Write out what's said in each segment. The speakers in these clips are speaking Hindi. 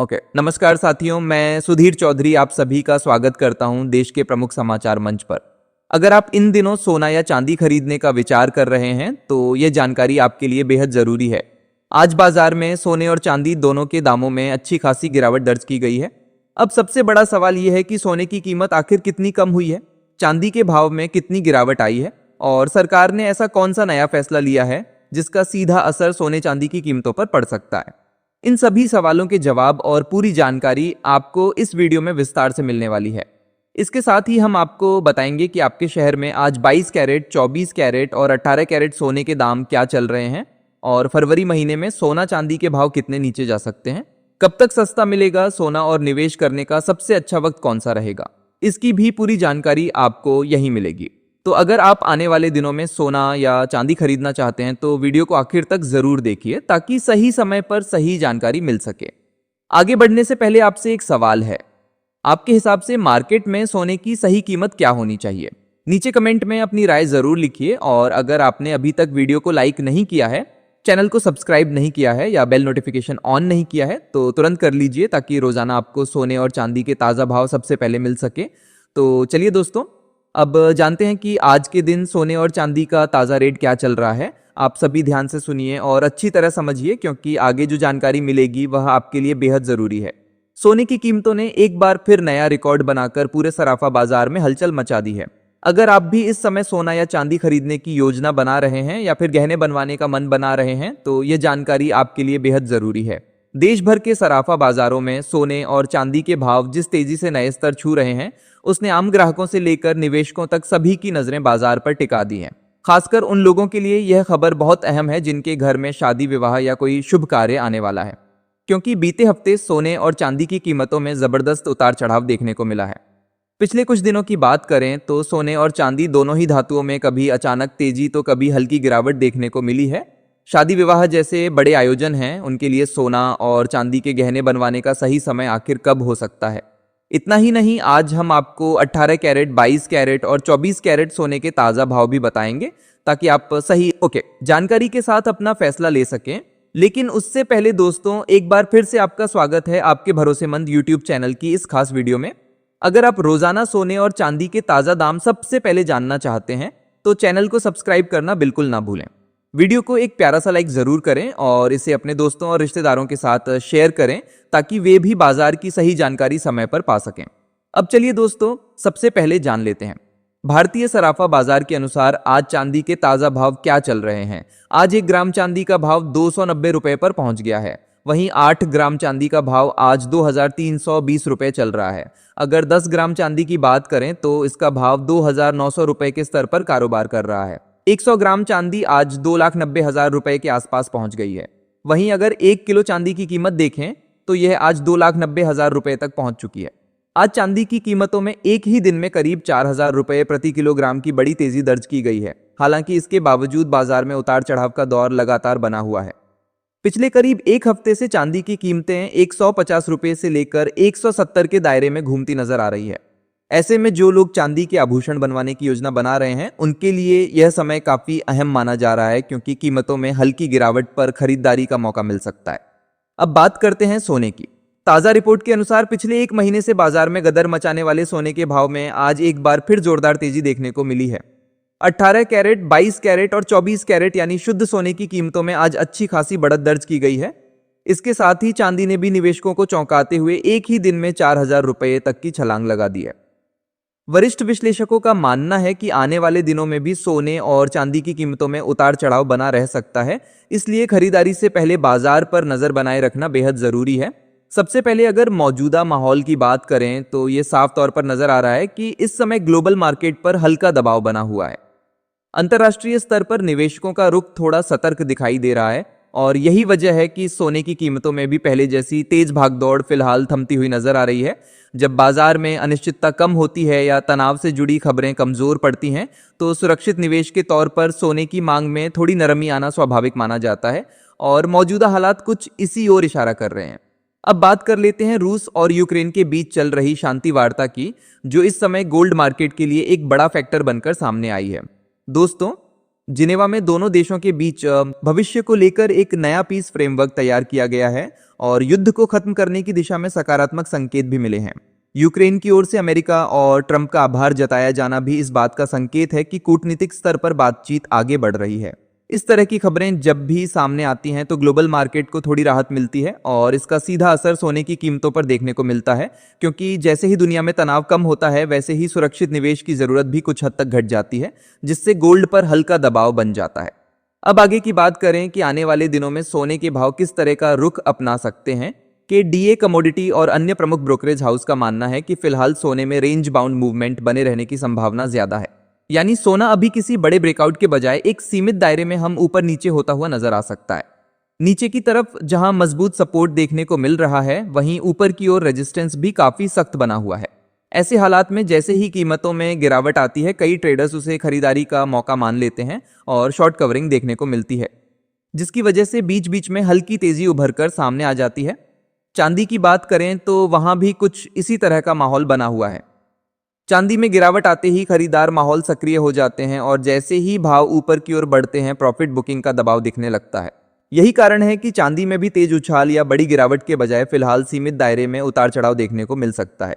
नमस्कार साथियों, मैं सुधीर चौधरी आप सभी का स्वागत करता हूं देश के प्रमुख समाचार मंच पर। अगर आप इन दिनों सोना या चांदी खरीदने का विचार कर रहे हैं तो ये जानकारी आपके लिए बेहद जरूरी है। आज बाजार में सोने और चांदी दोनों के दामों में अच्छी खासी गिरावट दर्ज की गई है। अब सबसे बड़ा सवाल यह है कि सोने की कीमत आखिर कितनी कम हुई है, चांदी के भाव में कितनी गिरावट आई है और सरकार ने ऐसा कौन सा नया फैसला लिया है जिसका सीधा असर सोने चांदी की कीमतों पर पड़ सकता है। इन सभी सवालों के जवाब और पूरी जानकारी आपको इस वीडियो में विस्तार से मिलने वाली है। इसके साथ ही हम आपको बताएंगे कि आपके शहर में आज 22 कैरेट, 24 कैरेट और 18 कैरेट सोने के दाम क्या चल रहे हैं और फरवरी महीने में सोना चांदी के भाव कितने नीचे जा सकते हैं, कब तक सस्ता मिलेगा सोना और निवेश करने का सबसे अच्छा वक्त कौन सा रहेगा, इसकी भी पूरी जानकारी आपको यहीं मिलेगी। तो अगर आप आने वाले दिनों में सोना या चांदी खरीदना चाहते हैं तो वीडियो को आखिर तक जरूर देखिए ताकि सही समय पर सही जानकारी मिल सके। आगे बढ़ने से पहले आपसे एक सवाल है, आपके हिसाब से मार्केट में सोने की सही कीमत क्या होनी चाहिए? नीचे कमेंट में अपनी राय जरूर लिखिए और अगर आपने अभी तक वीडियो को लाइक नहीं किया है, चैनल को सब्सक्राइब नहीं किया है या बेल नोटिफिकेशन ऑन नहीं किया है तो तुरंत कर लीजिए ताकि रोजाना आपको सोने और चांदी के ताज़ा भाव सबसे पहले मिल सके। तो चलिए दोस्तों, अब जानते हैं कि आज के दिन सोने और चांदी का ताज़ा रेट क्या चल रहा है। आप सभी ध्यान से सुनिए और अच्छी तरह समझिए क्योंकि आगे जो जानकारी मिलेगी वह आपके लिए बेहद ज़रूरी है। सोने की कीमतों ने एक बार फिर नया रिकॉर्ड बनाकर पूरे सराफा बाजार में हलचल मचा दी है। अगर आप भी इस समय सोना या चांदी खरीदने की योजना बना रहे हैं या फिर गहने बनवाने का मन बना रहे हैं तो ये जानकारी आपके लिए बेहद ज़रूरी है। देश भर के सराफा बाजारों में सोने और चांदी के भाव जिस तेजी से नए स्तर छू रहे हैं उसने आम ग्राहकों से लेकर निवेशकों तक सभी की नजरें बाजार पर टिका दी हैं। खासकर उन लोगों के लिए यह खबर बहुत अहम है जिनके घर में शादी विवाह या कोई शुभ कार्य आने वाला है, क्योंकि बीते हफ्ते सोने और चांदी की कीमतों में जबरदस्त उतार चढ़ाव देखने को मिला है। पिछले कुछ दिनों की बात करें तो सोने और चांदी दोनों ही धातुओं में कभी अचानक तेजी तो कभी हल्की गिरावट देखने को मिली है। शादी विवाह जैसे बड़े आयोजन हैं उनके लिए सोना और चांदी के गहने बनवाने का सही समय आखिर कब हो सकता है। इतना ही नहीं, आज हम आपको 18 कैरेट, 22 कैरेट और 24 कैरेट सोने के ताज़ा भाव भी बताएंगे ताकि आप सही जानकारी के साथ अपना फैसला ले सकें। लेकिन उससे पहले दोस्तों, एक बार फिर से आपका स्वागत है आपके भरोसेमंद YouTube चैनल की इस खास वीडियो में। अगर आप रोजाना सोने और चांदी के ताज़ा दाम सबसे पहले जानना चाहते हैं तो चैनल को सब्सक्राइब करना बिल्कुल ना भूलें। वीडियो को एक प्यारा सा लाइक ज़रूर करें और इसे अपने दोस्तों और रिश्तेदारों के साथ शेयर करें ताकि वे भी बाजार की सही जानकारी समय पर पा सकें। अब चलिए दोस्तों, सबसे पहले जान लेते हैं भारतीय सराफा बाजार के अनुसार आज चांदी के ताज़ा भाव क्या चल रहे हैं। आज 1 ग्राम चांदी का भाव 290 रुपये पर पहुंच गया है। वहीं 8 ग्राम चांदी का भाव आज 2320 रुपये चल रहा है। अगर 10 ग्राम चांदी की बात करें तो इसका भाव 2900 रुपये के स्तर पर कारोबार कर रहा है। 100 ग्राम चांदी आज 2,90,000 रुपए के आसपास पहुंच गई है। वहीं अगर 1 किलो चांदी की कीमत देखें तो यह आज 2,90,000 रुपए तक पहुंच चुकी है। आज चांदी की कीमतों में एक ही दिन में करीब 4,000 रुपए प्रति किलोग्राम की बड़ी तेजी दर्ज की गई है। हालांकि इसके बावजूद बाजार में उतार चढ़ाव का दौर लगातार बना हुआ है। पिछले करीब एक हफ्ते से चांदी की कीमतें 150 रुपए से लेकर 170 के दायरे में घूमती नजर आ रही है। ऐसे में जो लोग चांदी के आभूषण बनवाने की योजना बना रहे हैं उनके लिए यह समय काफी अहम माना जा रहा है क्योंकि कीमतों में हल्की गिरावट पर खरीदारी का मौका मिल सकता है। अब बात करते हैं सोने की। ताजा रिपोर्ट के अनुसार पिछले एक महीने से बाजार में गदर मचाने वाले सोने के भाव में आज एक बार फिर जोरदार तेजी देखने को मिली है। 18 कैरेट, 22 कैरेट और 24 कैरेट यानी शुद्ध सोने की कीमतों में आज अच्छी खासी बढ़त दर्ज की गई है। इसके साथ ही चांदी ने भी निवेशकों को चौंकाते हुए एक ही दिन में 4,000 रुपए तक की छलांग लगा दी है। वरिष्ठ विश्लेषकों का मानना है कि आने वाले दिनों में भी सोने और चांदी की कीमतों में उतार चढ़ाव बना रह सकता है, इसलिए खरीदारी से पहले बाजार पर नजर बनाए रखना बेहद जरूरी है। सबसे पहले अगर मौजूदा माहौल की बात करें तो ये साफ तौर पर नजर आ रहा है कि इस समय ग्लोबल मार्केट पर हल्का दबाव बना हुआ है। अंतर्राष्ट्रीय स्तर पर निवेशकों का रुख थोड़ा सतर्क दिखाई दे रहा है और यही वजह है कि सोने की कीमतों में भी पहले जैसी तेज भागदौड़ फिलहाल थमती हुई नजर आ रही है। जब बाजार में अनिश्चितता कम होती है या तनाव से जुड़ी खबरें कमजोर पड़ती हैं तो सुरक्षित निवेश के तौर पर सोने की मांग में थोड़ी नरमी आना स्वाभाविक माना जाता है और मौजूदा हालात कुछ इसी ओर इशारा कर रहे हैं। अब बात कर लेते हैं रूस और यूक्रेन के बीच चल रही शांति वार्ता की, जो इस समय गोल्ड मार्केट के लिए एक बड़ा फैक्टर बनकर सामने आई है। दोस्तों, जिनेवा में दोनों देशों के बीच भविष्य को लेकर एक नया पीस फ्रेमवर्क तैयार किया गया है और युद्ध को खत्म करने की दिशा में सकारात्मक संकेत भी मिले हैं। यूक्रेन की ओर से अमेरिका और ट्रंप का आभार जताया जाना भी इस बात का संकेत है कि कूटनीतिक स्तर पर बातचीत आगे बढ़ रही है। इस तरह की खबरें जब भी सामने आती हैं तो ग्लोबल मार्केट को थोड़ी राहत मिलती है और इसका सीधा असर सोने की कीमतों पर देखने को मिलता है, क्योंकि जैसे ही दुनिया में तनाव कम होता है वैसे ही सुरक्षित निवेश की जरूरत भी कुछ हद तक घट जाती है, जिससे गोल्ड पर हल्का दबाव बन जाता है। अब आगे की बात करें कि आने वाले दिनों में सोने के भाव किस तरह का रुख अपना सकते हैं। कि डीए कमोडिटी और अन्य प्रमुख ब्रोकरेज हाउस का मानना है कि फिलहाल सोने में रेंज बाउंड मूवमेंट बने रहने की संभावना ज्यादा है, यानी सोना अभी किसी बड़े ब्रेकआउट के बजाय एक सीमित दायरे में हम ऊपर नीचे होता हुआ नजर आ सकता है। नीचे की तरफ जहां मजबूत सपोर्ट देखने को मिल रहा है, वहीं ऊपर की ओर रेजिस्टेंस भी काफी सख्त बना हुआ है। ऐसे हालात में जैसे ही कीमतों में गिरावट आती है, कई ट्रेडर्स उसे खरीदारी का मौका मान लेते हैं और शॉर्ट कवरिंग देखने को मिलती है, जिसकी वजह से बीच बीच में हल्की तेजी उभर कर सामने आ जाती है। चांदी की बात करें तो वहां भी कुछ इसी तरह का माहौल बना हुआ है। चांदी में गिरावट आते ही खरीदार माहौल सक्रिय हो जाते हैं और जैसे ही भाव ऊपर की ओर बढ़ते हैं प्रॉफिट बुकिंग का दबाव दिखने लगता है। यही कारण है कि चांदी में भी तेज उछाल या बड़ी गिरावट के बजाय फिलहाल सीमित दायरे में उतार चढ़ाव देखने को मिल सकता है।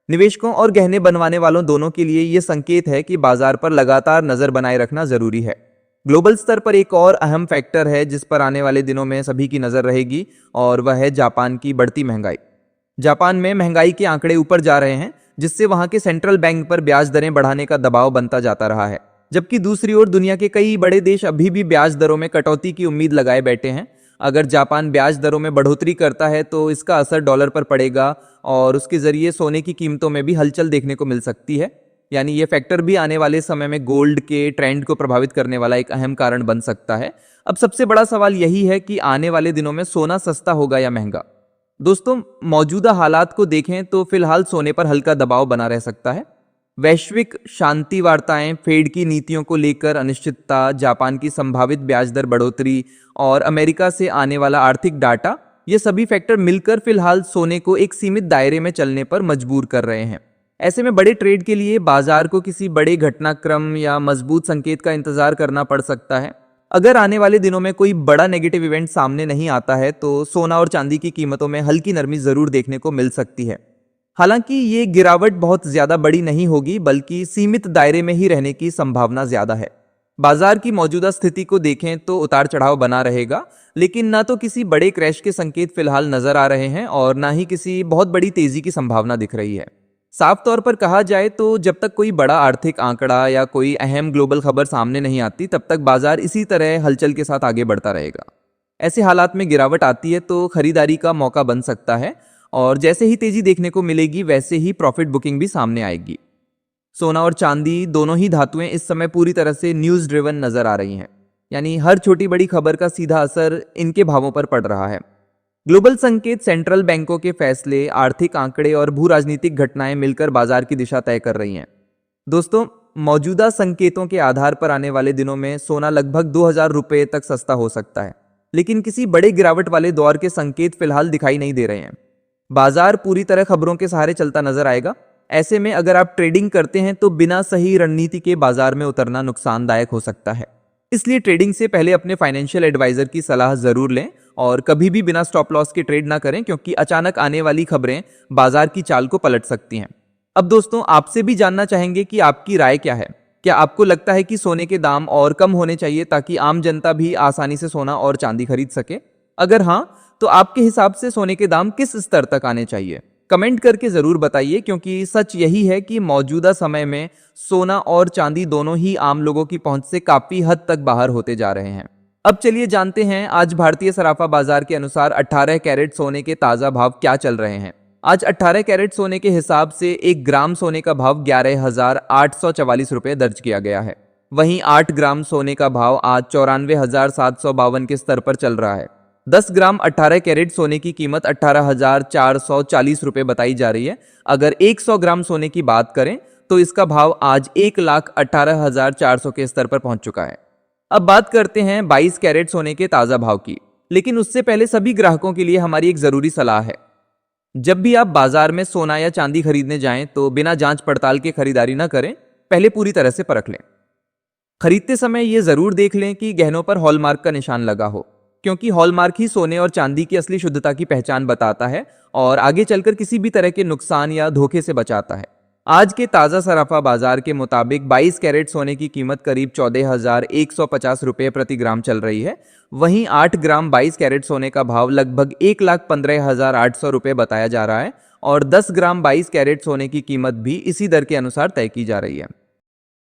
निवेशकों और गहने बनवाने वालों दोनों के लिए यह संकेत है कि बाजार पर लगातार नजर बनाए रखना जरूरी है। ग्लोबल स्तर पर एक और अहम फैक्टर है जिस पर आने वाले दिनों में सभी की नजर रहेगी, और वह है जापान की बढ़ती महंगाई। जापान में महंगाई के आंकड़े ऊपर जा रहे हैं, जिससे वहां के सेंट्रल बैंक पर ब्याज दरें बढ़ाने का दबाव बनता जाता रहा है, जबकि दूसरी ओर दुनिया के कई बड़े देश अभी भी ब्याज दरों में कटौती की उम्मीद लगाए बैठे हैं। अगर जापान ब्याज दरों में बढ़ोतरी करता है तो इसका असर डॉलर पर पड़ेगा और उसके जरिए सोने की कीमतों में भी हलचल देखने को मिल सकती है। यानी ये फैक्टर भी आने वाले समय में गोल्ड के ट्रेंड को प्रभावित करने वाला एक अहम कारण बन सकता है। अब सबसे बड़ा सवाल यही है कि आने वाले दिनों में सोना सस्ता होगा या महंगा। दोस्तों, मौजूदा हालात को देखें तो फिलहाल सोने पर हल्का दबाव बना रह सकता है। वैश्विक शांति वार्ताएं, फेड की नीतियों को लेकर अनिश्चितता, जापान की संभावित ब्याज दर बढ़ोतरी और अमेरिका से आने वाला आर्थिक डाटा, ये सभी फैक्टर मिलकर फिलहाल सोने को एक सीमित दायरे में चलने पर मजबूर कर रहे हैं। ऐसे में बड़े ट्रेड के लिए बाजार को किसी बड़े घटनाक्रम या मजबूत संकेत का इंतजार करना पड़ सकता है। अगर आने वाले दिनों में कोई बड़ा नेगेटिव इवेंट सामने नहीं आता है तो सोना और चांदी की कीमतों में हल्की नरमी जरूर देखने को मिल सकती है। हालांकि ये गिरावट बहुत ज्यादा बड़ी नहीं होगी, बल्कि सीमित दायरे में ही रहने की संभावना ज्यादा है। बाजार की मौजूदा स्थिति को देखें तो उतार चढ़ाव बना रहेगा, लेकिन ना तो किसी बड़े क्रैश के संकेत फिलहाल नजर आ रहे हैं और ना ही किसी बहुत बड़ी तेजी की संभावना दिख रही है। साफ तौर पर कहा जाए तो जब तक कोई बड़ा आर्थिक आंकड़ा या कोई अहम ग्लोबल खबर सामने नहीं आती, तब तक बाजार इसी तरह हलचल के साथ आगे बढ़ता रहेगा। ऐसे हालात में गिरावट आती है तो खरीदारी का मौका बन सकता है, और जैसे ही तेजी देखने को मिलेगी वैसे ही प्रॉफिट बुकिंग भी सामने आएगी। सोना और चांदी दोनों ही धातुएं इस समय पूरी तरह से न्यूज ड्रिवन नजर आ रही हैं, यानी हर छोटी बड़ी खबर का सीधा असर इनके भावों पर पड़ रहा है। ग्लोबल संकेत, सेंट्रल बैंकों के फैसले, आर्थिक आंकड़े और भू राजनीतिक घटनाएं मिलकर बाजार की दिशा तय कर रही हैं। दोस्तों, मौजूदा संकेतों के आधार पर आने वाले दिनों में सोना लगभग 2000 रुपए तक सस्ता हो सकता है, लेकिन किसी बड़े गिरावट वाले दौर के संकेत फिलहाल दिखाई नहीं दे रहे हैं। बाजार पूरी तरह खबरों के सहारे चलता नजर आएगा। ऐसे में अगर आप ट्रेडिंग करते हैं तो बिना सही रणनीति के बाजार में उतरना नुकसानदायक हो सकता है। इसलिए ट्रेडिंग से पहले अपने फाइनेंशियल एडवाइजर की सलाह जरूर लें और कभी भी बिना स्टॉप लॉस के ट्रेड ना करें, क्योंकि अचानक आने वाली खबरें बाजार की चाल को पलट सकती हैं। अब दोस्तों, आपसे भी जानना चाहेंगे कि आपकी राय क्या है। क्या आपको लगता है कि सोने के दाम और कम होने चाहिए ताकि आम जनता भी आसानी से सोना और चांदी खरीद सके? अगर हाँ, तो आपके हिसाब से सोने के दाम किस स्तर तक आने चाहिए? कमेंट करके जरूर बताइए, क्योंकि सच यही है कि मौजूदा समय में सोना और चांदी दोनों ही आम लोगों की पहुंच से काफी हद तक बाहर होते जा रहे हैं। अब चलिए जानते हैं आज भारतीय सराफा बाजार के अनुसार 18 कैरेट सोने के ताजा भाव क्या चल रहे हैं। आज 18 कैरेट सोने के हिसाब से 1 ग्राम सोने का भाव 11,844 रुपए दर्ज किया गया है। वहीं 8 ग्राम सोने का भाव आज 94,752 के स्तर पर चल रहा है। 10 ग्राम 18 कैरेट सोने की कीमत 18,440 रुपए बताई जा रही है। अगर 100 ग्राम सोने की बात करें तो इसका भाव आज 1,18,400 के स्तर पर पहुंच चुका है। अब बात करते हैं 22 कैरेट सोने के ताजा भाव की, लेकिन उससे पहले सभी ग्राहकों के लिए हमारी एक जरूरी सलाह है। जब भी आप बाजार में सोना या चांदी खरीदने जाएं तो बिना जांच पड़ताल के खरीदारी न करें, पहले पूरी तरह से परख लें। खरीदते समय ये जरूर देख लें कि गहनों पर हॉलमार्क का निशान लगा हो, क्योंकि हॉलमार्क ही सोने और चांदी की असली शुद्धता की पहचान बताता है और आगे चलकर किसी भी तरह के नुकसान या धोखे से बचाता है। आज के ताज़ा सराफा बाजार के मुताबिक 22 कैरेट सोने की कीमत करीब 14,150 रुपये प्रति ग्राम चल रही है। वहीं 8 ग्राम 22 कैरेट सोने का भाव लगभग 1,15,800 रुपये बताया जा रहा है और 10 ग्राम 22 कैरेट सोने की कीमत भी इसी दर के अनुसार तय की जा रही है।